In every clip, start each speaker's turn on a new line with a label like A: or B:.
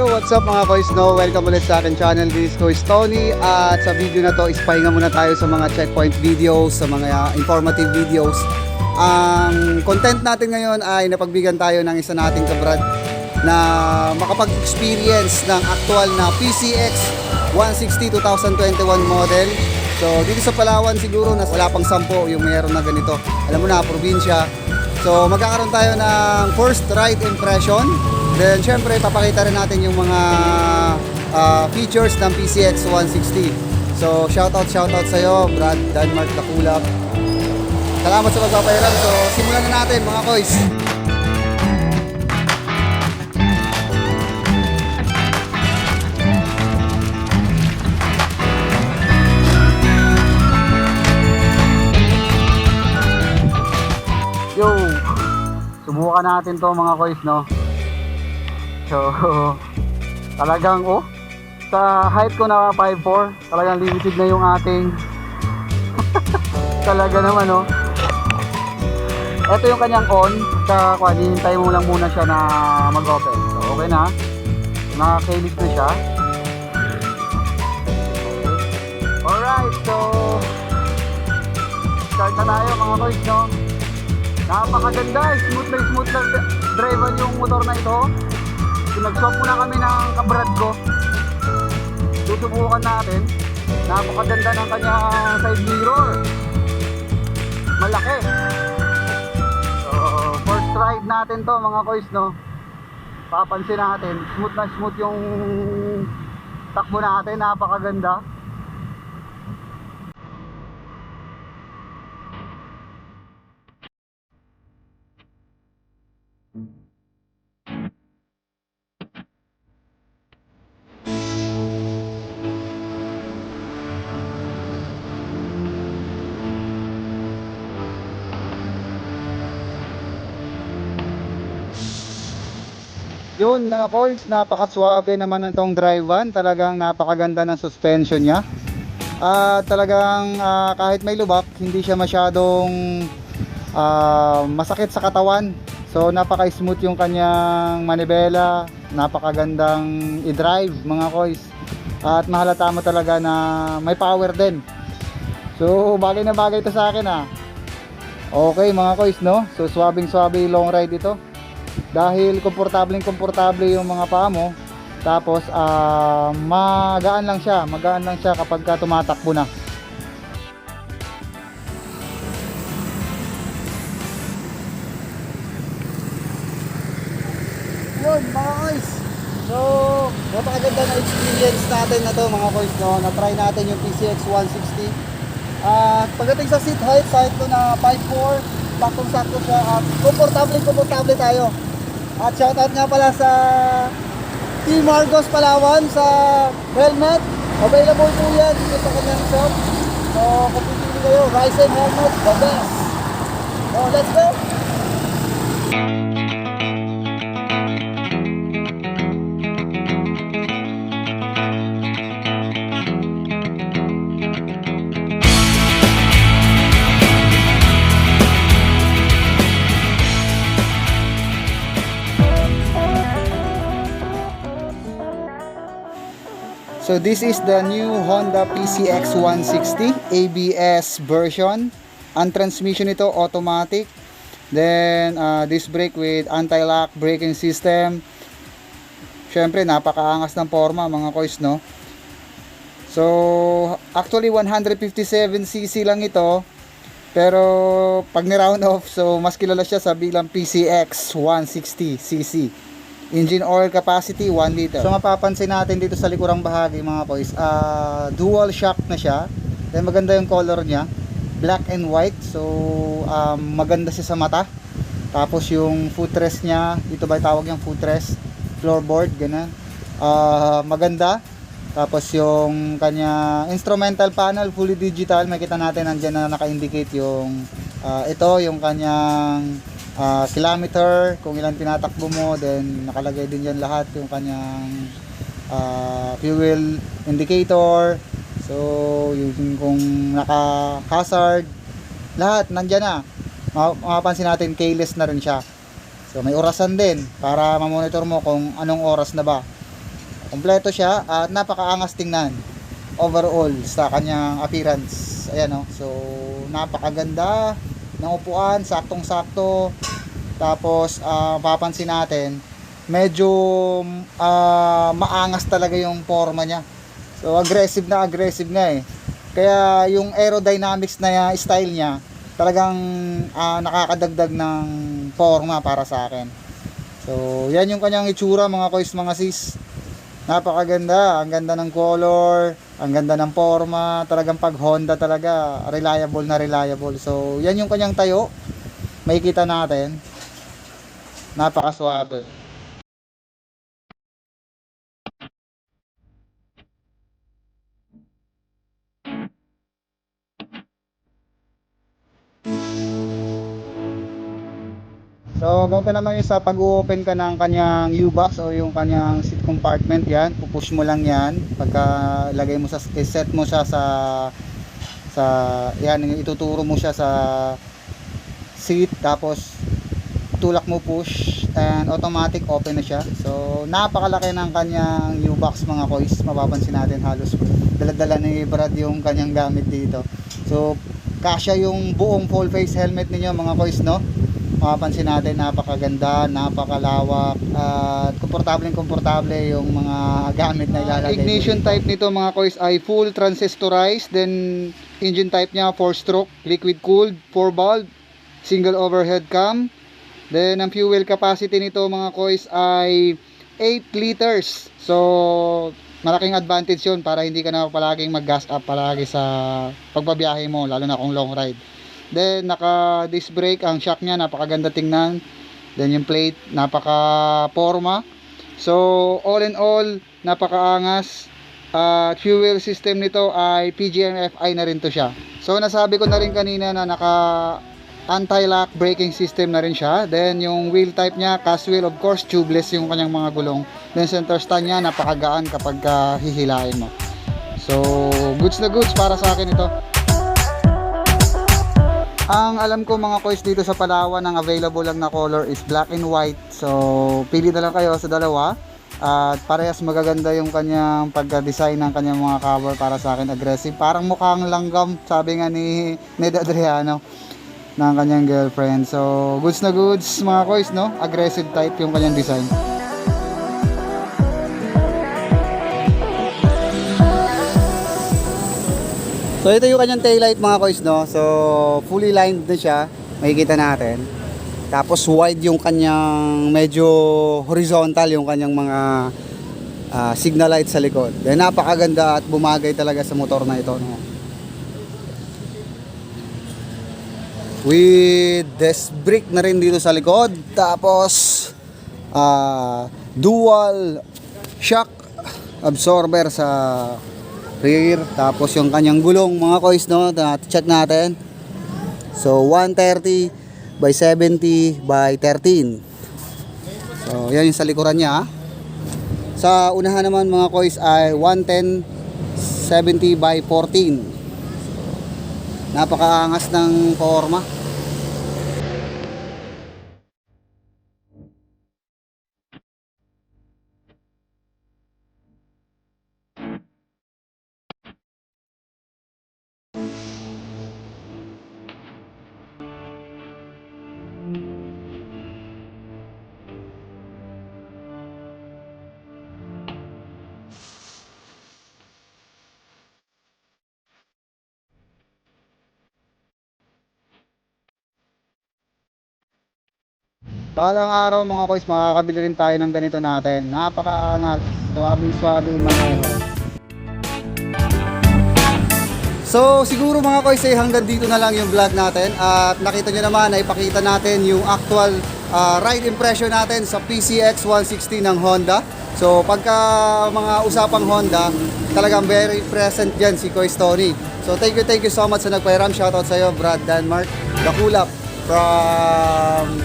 A: Yo, what's up mga Kois No? Welcome ulit sa akin channel. This is Kois Tony. At sa video na to is pahinga muna tayo sa mga checkpoint videos, sa mga informative videos. Ang content natin ngayon ay napagbigyan tayo ng isa nating kabrad na makapag-experience ng actual na PCX 160 2021 model. So dito sa Palawan siguro wala pang 10 yung mayroon na ganito. Alam mo na, probinsya. So magkakaroon tayo ng first ride impression. Then syempre papakita rin natin yung mga features ng PCX 160. So shoutout sa'yo Brad Denmark Dakulap. Salamat sa pagpapairal. So simulan na natin mga kois. Yo, subukan natin to mga kois no. So, talagang sa height ko na 5'4", talagang limited na yung ating talaga naman ito yung kanyang on sa hinihintay mo lang muna siya na mag-open. So, okay na. Naka-keyless na siya. Alright, so start na tayo mga boys no. Napakaganda, smooth na drive yung motor na ito. Nag-swap muna kami ng kabrad ko. Susubukan natin. Napakaganda ng kanyang side mirror. Malaki. So, first ride natin to mga kois no. Papansin natin, smooth na smooth yung takbo natin. Napakaganda. Yun mga boys, napakaswabe naman itong drive-on. Talagang napakaganda ng suspension niya. At talagang kahit may lubak, hindi siya masyadong masakit sa katawan. So napaka-smooth yung kanyang manibela. Napakagandang i-drive mga boys. At mahalata mo talaga na may power din. So bagay na bagay ito sa akin Okay mga boys no. So swabing-swabe long ride ito. Dahil komportable yung mga paa mo. Tapos magaan lang siya kapag tumatakbo na. Yun mga kois. So napakaganda na experience natin na to mga kois no. Na-try natin yung PCX 160. Pagdating sa seat height ko na 5'4", saktong-sakto siya at komportable tayo. At shoutout nga pala sa Team Argos Palawan sa helmet. Available po yan dito sa kanyang shop. So kung pipili kayo, Ryzen helmet, the best. So let's go! So this is the new Honda PCX 160 ABS version. Ang transmission nito automatic. Then disc brake with anti-lock braking system. Syempre napakaangas ng forma mga kois no. So actually 157cc lang ito. Pero pag ni-round off, so mas kilala siya sa bilang PCX 160cc. Engine oil capacity 1 liter. So mapapansin natin dito sa likurang bahagi mga boys, dual shock na siya. Then maganda yung color niya, black and white. So maganda siya sa mata. Tapos yung footrest niya, dito ba tawag yung footrest, floorboard, ganun. Maganda. Tapos yung kanya instrumental panel fully digital, makita natin nandiyan na naka-indicate yung ito yung kanyang kilometer, kung ilan tinatakbo mo. Then nakalagay din yan lahat yung kanyang fuel indicator. So yung kung naka hazard, lahat nandyan na. Mapapansin natin keyless na rin siya. So may orasan din para ma-monitor mo kung anong oras na ba. Kompleto siya at napakaangas tingnan overall sa kanyang appearance. Ayan o. So, napakaganda ng upuan, saktong-sakto. Tapos, papansin natin, medyo maangas talaga yung forma niya. So, aggressive nga eh. Kaya, yung aerodynamics na style niya, talagang nakakadagdag ng forma para sa akin. So, yan yung kanyang itsura mga kois, mga sis. Napakaganda, ang ganda ng color, ang ganda ng forma, talagang pag Honda talaga, reliable na reliable. So, yan yung kanyang tayo. Makikita natin. Napakaswabe. So, ganito naman yung sa pag-open ka ng kanyang U-box o yung kanyang seat compartment, yan. Pupush mo lang yan. Pagka lagay mo sa, set mo siya yan, ituturo mo siya sa seat. Tapos, tulak mo push and automatic open na siya. So, napakalaki ng kanyang U-box mga kois. Mapapansin natin halos dala-dala ni Brad yung kanyang gamit dito. So, kasya yung buong full face helmet ninyo mga kois, no? Mapapansin natin, napakaganda, napakalawak at komportable yung mga gamit na ilalagay. Ignition type nito mga kois ay full transistorized, then engine type niya 4-stroke, liquid cooled, 4 valve, single overhead cam. Then ang fuel capacity nito mga kois ay 8 liters. So malaking advantage yun para hindi ka na palaging mag-gas up palagi sa pagbabiyahe mo, lalo na kung long ride. Then naka disc brake, ang shock niya napakaganda tingnan. Then yung plate napaka-forma. So all in all, napakaangas. Fuel system nito ay PGM-FI na rin to siya. So nasabi ko na rin kanina na naka anti-lock braking system na rin siya. Then yung wheel type niya, cast wheel, of course tubeless yung kanyang mga gulong. Then center stand niya napakagaan kapag hihilain mo. So goods na goods para sa akin ito. Ang alam ko mga kois dito sa Palawan, ang available lang na color is black and white. So pili na lang kayo sa dalawa. At parehas magaganda yung kanyang pagka-design ng kanyang mga cover para sa akin. Aggressive, parang mukhang langgam, sabi nga ni Ned Adriano ng kanyang girlfriend. So goods na goods mga kois, no? Aggressive type yung kanyang design. So ito yung kanyang taillight mga kois, no? So fully lined na siya, makikita natin. Tapos wide yung kanyang, medyo horizontal yung kanyang mga signal light sa likod. Then napakaganda at bumagay talaga sa motor na ito, no? With disc brake na rin dito sa likod. Tapos dual shock absorber sa rear. Tapos yung kanyang gulong mga kois, no? Check natin. So 130 by 70 by 13. So yan yung sa likuran niya. Sa unahan naman mga kois ay 110 70 by 14. Napakaangas ng forma. Balang araw mga kois, makakabili rin tayo ng ganito natin. Napakaangas, swabe maneho. So siguro mga kois, hanggang dito na lang yung vlog natin. At nakita nyo naman, naipakita natin yung actual ride impression natin sa PCX 160 ng Honda. So pagka mga usapang Honda, talagang very present dyan si Kois Tony. So thank you so much sa nagpairam. Shoutout sa iyo, Brad Denmark, Dakulap from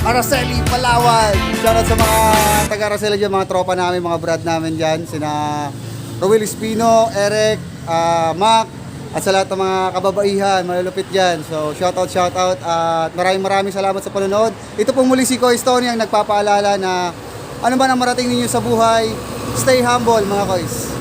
A: Araceli, Palawan. Shoutout sa mga taga Araceli dyan, mga tropa namin, mga Brad namin dyan. Sina Rowel Espino, Eric, Mac, at sa lahat ng mga kababaihan, malulupit dyan. So shoutout at maraming salamat sa panonood. Ito po muli si Kois Tony ang nagpapaalala na ano ba ang marating ninyo sa buhay, stay humble mga koys.